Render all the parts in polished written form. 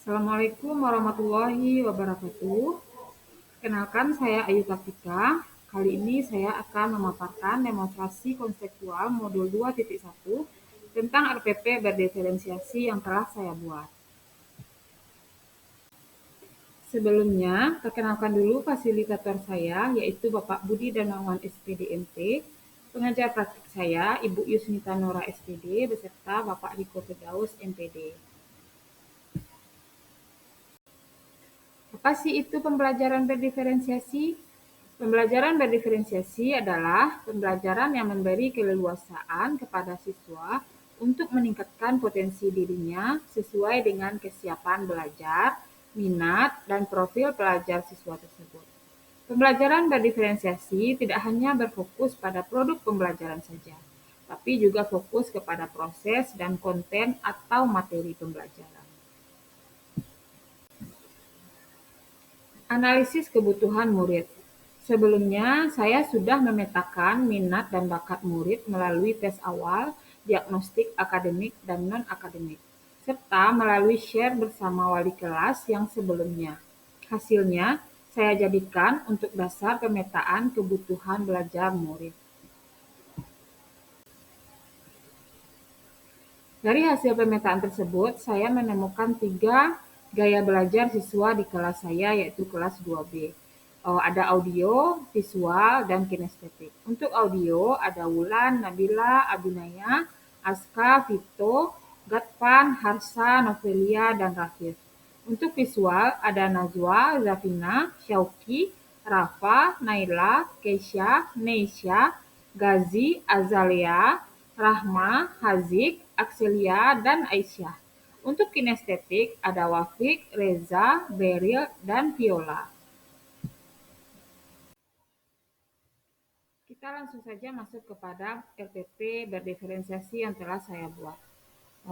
Assalamualaikum warahmatullahi wabarakatuh. Kenalkan saya Ayu Kartika. Kali ini saya akan memaparkan demonstrasi konseptual modul 2.1 tentang RPP berdiferensiasi yang telah saya buat. Sebelumnya, perkenalkan dulu fasilitator saya, yaitu Bapak Budi Darmawan SPD MT, pengajar praktik saya, Ibu Yusnita Nora SPD, beserta Bapak Riko Firdaus MPD. Apa sih itu pembelajaran berdiferensiasi? Pembelajaran berdiferensiasi adalah pembelajaran yang memberi keleluasaan kepada siswa untuk meningkatkan potensi dirinya sesuai dengan kesiapan belajar, minat, dan profil pelajar siswa tersebut. Pembelajaran berdiferensiasi tidak hanya berfokus pada produk pembelajaran saja, tapi juga fokus kepada proses dan konten atau materi pembelajaran. Analisis kebutuhan murid. Sebelumnya, saya sudah memetakan minat dan bakat murid melalui tes awal, diagnostik akademik dan non-akademik, serta melalui share bersama wali kelas yang sebelumnya. Hasilnya, saya jadikan untuk dasar pemetaan kebutuhan belajar murid. Dari hasil pemetaan tersebut, saya menemukan 3 gaya belajar siswa di kelas saya, yaitu kelas 2B. Ada audio, visual, dan kinestetik. Untuk audio, ada Wulan, Nabila, Abinaya, Aska, Vito, Gatvan, Harsa, Novelia, dan Rafif. Untuk visual, ada Najwa, Zafina, Syauki, Rafa, Naila, Keisha, Neisha, Gazi, Azalia, Rahma, Hazik, Akselia, dan Aisyah. Untuk kinestetik ada Wafik, Reza, Beril, dan Viola. Kita langsung saja masuk kepada RPP berdiferensiasi yang telah saya buat.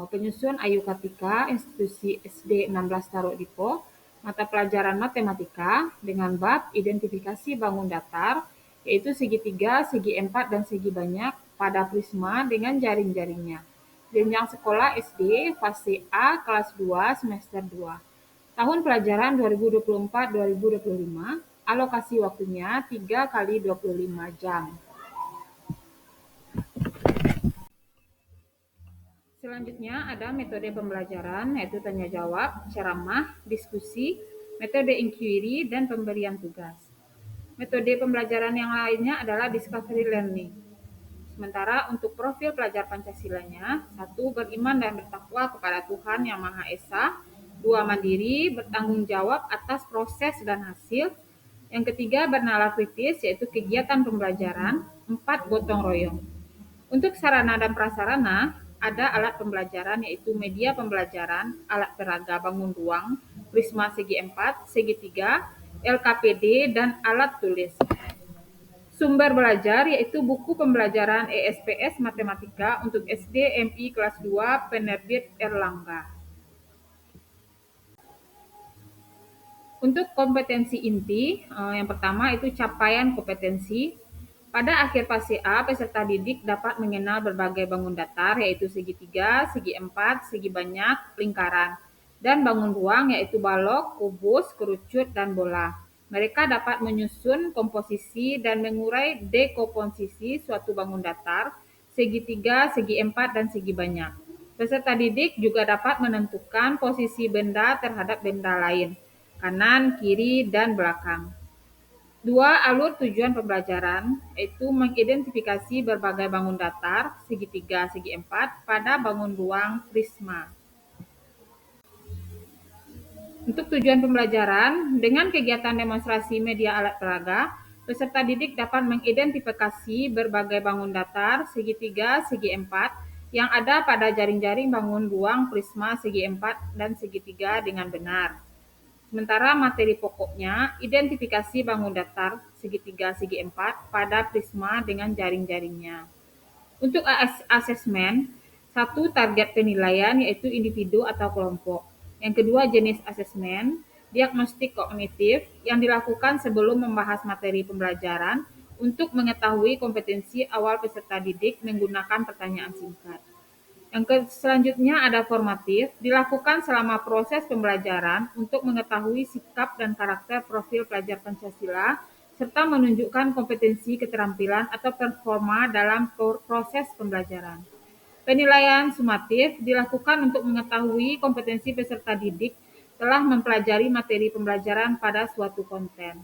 Penyusun Ayu Kartika, institusi SD 16 Taruk Dipo, mata pelajaran matematika dengan bab identifikasi bangun datar, yaitu segitiga, segi empat, dan segi banyak pada prisma dengan jaring-jaringnya. Jenjang sekolah SD, fase A, kelas 2, semester 2. Tahun pelajaran 2024-2025, alokasi waktunya 3 kali 25 jam. Selanjutnya ada metode pembelajaran, yaitu tanya jawab, ceramah, diskusi, metode inquiry, dan pemberian tugas. Metode pembelajaran yang lainnya adalah discovery learning. Sementara untuk profil pelajar Pancasilanya, 1. Beriman dan bertakwa kepada Tuhan Yang Maha Esa. 2. Mandiri, bertanggung jawab atas proses dan hasil. Yang ketiga, bernalar kritis, yaitu kegiatan pembelajaran. 4. Gotong royong. Untuk sarana dan prasarana, ada alat pembelajaran, yaitu media pembelajaran, alat peraga bangun ruang, prisma segi 4, segi 3, LKPD, dan alat tulis. Sumber belajar yaitu buku pembelajaran ESPS Matematika untuk SD MI kelas 2 penerbit Erlangga. Untuk kompetensi inti, yang pertama itu capaian kompetensi. Pada akhir fase A, peserta didik dapat mengenal berbagai bangun datar, yaitu segitiga, segi 4, segi banyak, lingkaran, dan bangun ruang, yaitu balok, kubus, kerucut, dan bola. Mereka dapat menyusun komposisi dan mengurai dekomposisi suatu bangun datar, segitiga, segi 4, dan segi banyak. Peserta didik juga dapat menentukan posisi benda terhadap benda lain, kanan, kiri, dan belakang. 2. Alur tujuan pembelajaran, yaitu mengidentifikasi berbagai bangun datar, segitiga, segi 4, pada bangun ruang prisma. Untuk tujuan pembelajaran, dengan kegiatan demonstrasi media alat peraga, peserta didik dapat mengidentifikasi berbagai bangun datar, segitiga, segi 4, yang ada pada jaring-jaring bangun ruang prisma segi 4 dan segitiga dengan benar. Sementara materi pokoknya, identifikasi bangun datar, segitiga, segi 4, pada prisma dengan jaring-jaringnya. Untuk asesmen, 1. Target penilaian, yaitu individu atau kelompok. Yang kedua, jenis asesmen, diagnostik kognitif, yang dilakukan sebelum membahas materi pembelajaran untuk mengetahui kompetensi awal peserta didik menggunakan pertanyaan singkat. Selanjutnya ada formatif, dilakukan selama proses pembelajaran untuk mengetahui sikap dan karakter profil pelajar Pancasila, serta menunjukkan kompetensi, keterampilan, atau performa dalam proses pembelajaran. Penilaian sumatif dilakukan untuk mengetahui kompetensi peserta didik telah mempelajari materi pembelajaran pada suatu konten.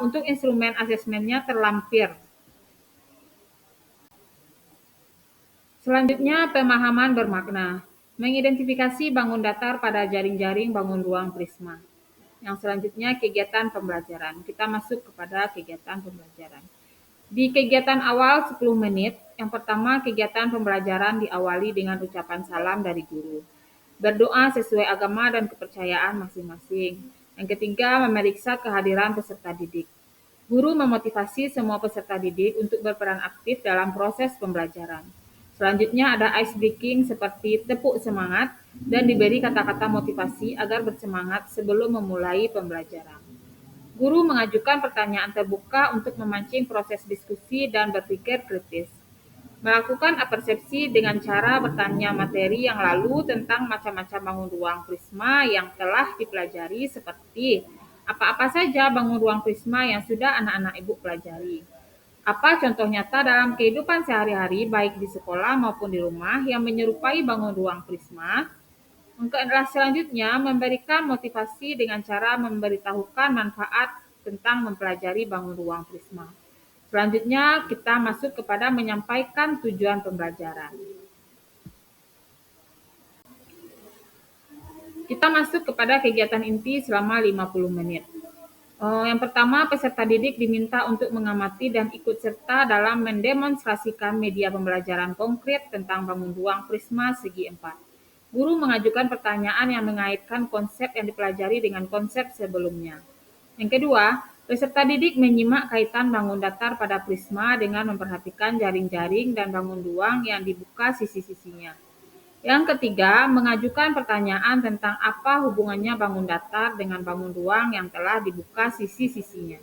Untuk instrumen asesmennya terlampir. Selanjutnya, pemahaman bermakna. Mengidentifikasi bangun datar pada jaring-jaring bangun ruang prisma. Yang selanjutnya, kegiatan pembelajaran. Kita masuk kepada kegiatan pembelajaran. Di kegiatan awal 10 menit, yang pertama kegiatan pembelajaran diawali dengan ucapan salam dari guru. Berdoa sesuai agama dan kepercayaan masing-masing. Yang ketiga, memeriksa kehadiran peserta didik. Guru memotivasi semua peserta didik untuk berperan aktif dalam proses pembelajaran. Selanjutnya ada ice breaking seperti tepuk semangat dan diberi kata-kata motivasi agar bersemangat sebelum memulai pembelajaran. Guru mengajukan pertanyaan terbuka untuk memancing proses diskusi dan berpikir kritis. Melakukan apersepsi dengan cara bertanya materi yang lalu tentang macam-macam bangun ruang prisma yang telah dipelajari seperti apa-apa saja bangun ruang prisma yang sudah anak-anak ibu pelajari. Apa contoh nyata dalam kehidupan sehari-hari baik di sekolah maupun di rumah yang menyerupai bangun ruang prisma? Selanjutnya, memberikan motivasi dengan cara memberitahukan manfaat tentang mempelajari bangun ruang prisma. Selanjutnya, kita masuk kepada menyampaikan tujuan pembelajaran. Kita masuk kepada kegiatan inti selama 50 menit. Yang pertama, peserta didik diminta untuk mengamati dan ikut serta dalam mendemonstrasikan media pembelajaran konkret tentang bangun ruang prisma segi 4. Guru mengajukan pertanyaan yang mengaitkan konsep yang dipelajari dengan konsep sebelumnya. Yang kedua, peserta didik menyimak kaitan bangun datar pada prisma dengan memperhatikan jaring-jaring dan bangun ruang yang dibuka sisi-sisinya. Yang ketiga, mengajukan pertanyaan tentang apa hubungannya bangun datar dengan bangun ruang yang telah dibuka sisi-sisinya.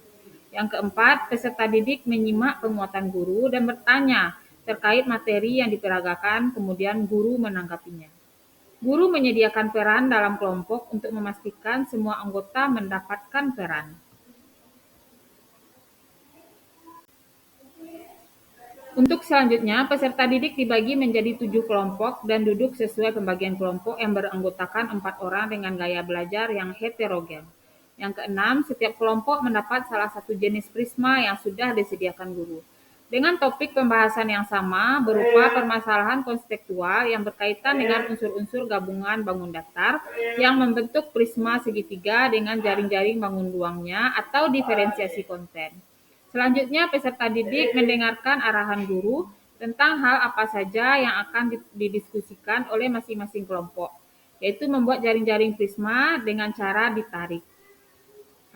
Yang keempat, peserta didik menyimak penguatan guru dan bertanya terkait materi yang diperagakan, kemudian guru menanggapinya. Guru menyediakan peran dalam kelompok untuk memastikan semua anggota mendapatkan peran. Untuk selanjutnya, peserta didik dibagi menjadi 7 kelompok dan duduk sesuai pembagian kelompok yang beranggotakan 4 orang dengan gaya belajar yang heterogen. Yang keenam, setiap kelompok mendapat salah satu jenis prisma yang sudah disediakan guru. Dengan topik pembahasan yang sama berupa permasalahan konseptual yang berkaitan dengan unsur-unsur gabungan bangun datar yang membentuk prisma segitiga dengan jaring-jaring bangun ruangnya atau diferensiasi konten. Selanjutnya, peserta didik mendengarkan arahan guru tentang hal apa saja yang akan didiskusikan oleh masing-masing kelompok, yaitu membuat jaring-jaring prisma dengan cara ditarik.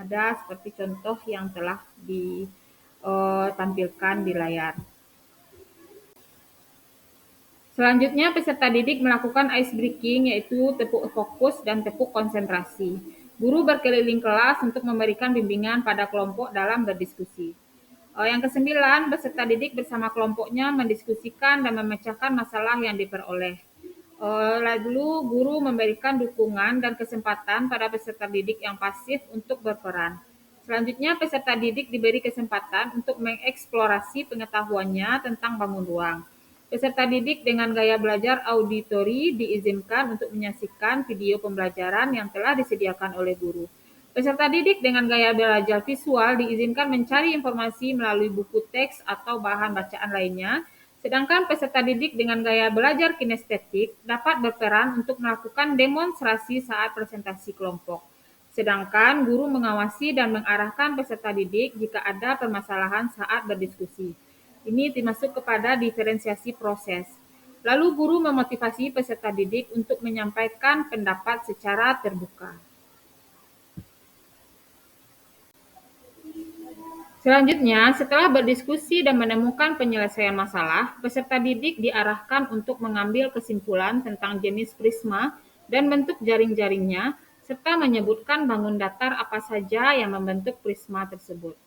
Ada seperti contoh yang telah ditampilkan di layar. Selanjutnya, peserta didik melakukan ice breaking, yaitu tepuk fokus dan tepuk konsentrasi. Guru berkeliling kelas untuk memberikan bimbingan pada kelompok dalam berdiskusi. Yang kesembilan, peserta didik bersama kelompoknya mendiskusikan dan memecahkan masalah yang diperoleh. Lalu guru memberikan dukungan dan kesempatan pada peserta didik yang pasif untuk berperan. Selanjutnya, peserta didik diberi kesempatan untuk mengeksplorasi pengetahuannya tentang bangun ruang. Peserta didik dengan gaya belajar auditori diizinkan untuk menyaksikan video pembelajaran yang telah disediakan oleh guru. Peserta didik dengan gaya belajar visual diizinkan mencari informasi melalui buku teks atau bahan bacaan lainnya, sedangkan peserta didik dengan gaya belajar kinestetik dapat berperan untuk melakukan demonstrasi saat presentasi kelompok. Sedangkan guru mengawasi dan mengarahkan peserta didik jika ada permasalahan saat berdiskusi. Ini dimasuk kepada diferensiasi proses. Lalu guru memotivasi peserta didik untuk menyampaikan pendapat secara terbuka. Selanjutnya, setelah berdiskusi dan menemukan penyelesaian masalah, peserta didik diarahkan untuk mengambil kesimpulan tentang jenis prisma dan bentuk jaring-jaringnya, serta menyebutkan bangun datar apa saja yang membentuk prisma tersebut.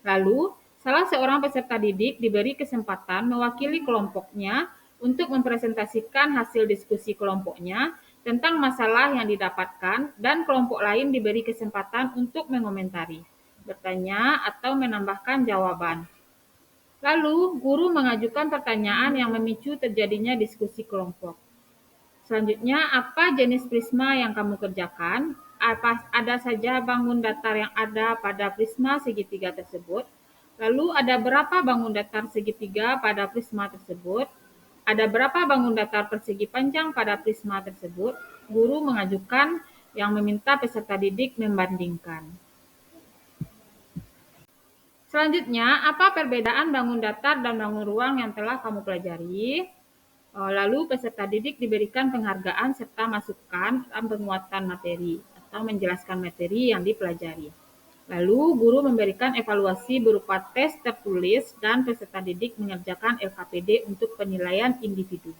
Lalu, salah seorang peserta didik diberi kesempatan mewakili kelompoknya untuk mempresentasikan hasil diskusi kelompoknya tentang masalah yang didapatkan dan kelompok lain diberi kesempatan untuk mengomentari, bertanya, atau menambahkan jawaban. Lalu, guru mengajukan pertanyaan yang memicu terjadinya diskusi kelompok. Selanjutnya, apa jenis prisma yang kamu kerjakan? Apa ada saja bangun datar yang ada pada prisma segitiga tersebut? Lalu, ada berapa bangun datar segitiga pada prisma tersebut? Ada berapa bangun datar persegi panjang pada prisma tersebut? Guru mengajukan yang meminta peserta didik membandingkan. Selanjutnya, apa perbedaan bangun datar dan bangun ruang yang telah kamu pelajari? Lalu peserta didik diberikan penghargaan serta masukan dalam penguatan materi atau menjelaskan materi yang dipelajari. Lalu guru memberikan evaluasi berupa tes tertulis dan peserta didik mengerjakan LKPD untuk penilaian individu.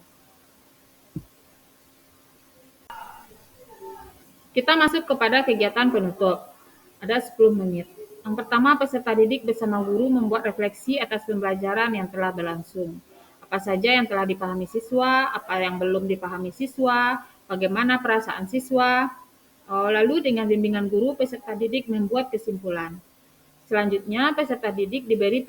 Kita masuk kepada kegiatan penutup. Ada 10 menit. Yang pertama, peserta didik bersama guru membuat refleksi atas pembelajaran yang telah berlangsung. Apa saja yang telah dipahami siswa, apa yang belum dipahami siswa, bagaimana perasaan siswa. Lalu dengan bimbingan guru, peserta didik membuat kesimpulan. Selanjutnya, peserta didik diberi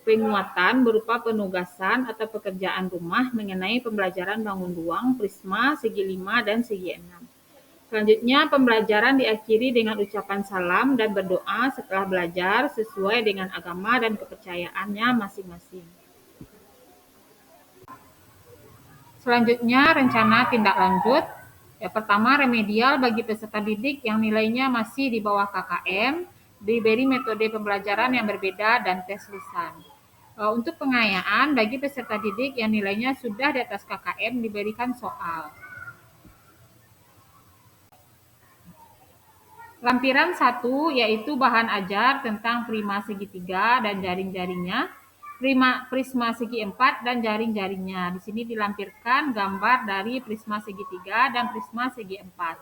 penguatan berupa penugasan atau pekerjaan rumah mengenai pembelajaran bangun ruang, prisma, segi 5, dan segi 6. Selanjutnya, pembelajaran diakhiri dengan ucapan salam dan berdoa setelah belajar sesuai dengan agama dan kepercayaannya masing-masing. Selanjutnya, rencana tindak lanjut. Yang pertama, remedial bagi peserta didik yang nilainya masih di bawah KKM, diberi metode pembelajaran yang berbeda dan tes lisan. Untuk pengayaan, bagi peserta didik yang nilainya sudah di atas KKM, diberikan soal. Lampiran 1 yaitu bahan ajar tentang prisma segitiga dan jaring-jaringnya, prisma segi 4 dan jaring-jaringnya. Di sini dilampirkan gambar dari prisma segitiga dan prisma segi 4.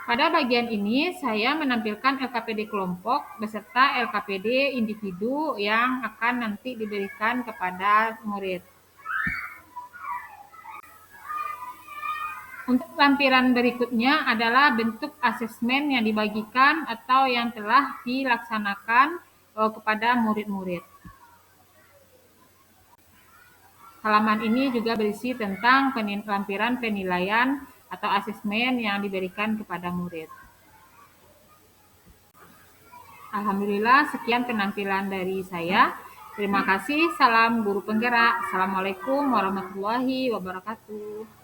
Pada bagian ini saya menampilkan LKPD kelompok beserta LKPD individu yang akan nanti diberikan kepada murid. Untuk lampiran berikutnya adalah bentuk asesmen yang dibagikan atau yang telah dilaksanakan kepada murid-murid. Halaman ini juga berisi tentang lampiran penilaian atau asesmen yang diberikan kepada murid. Alhamdulillah, sekian penampilan dari saya. Terima kasih. Salam guru penggerak. Assalamualaikum warahmatullahi wabarakatuh.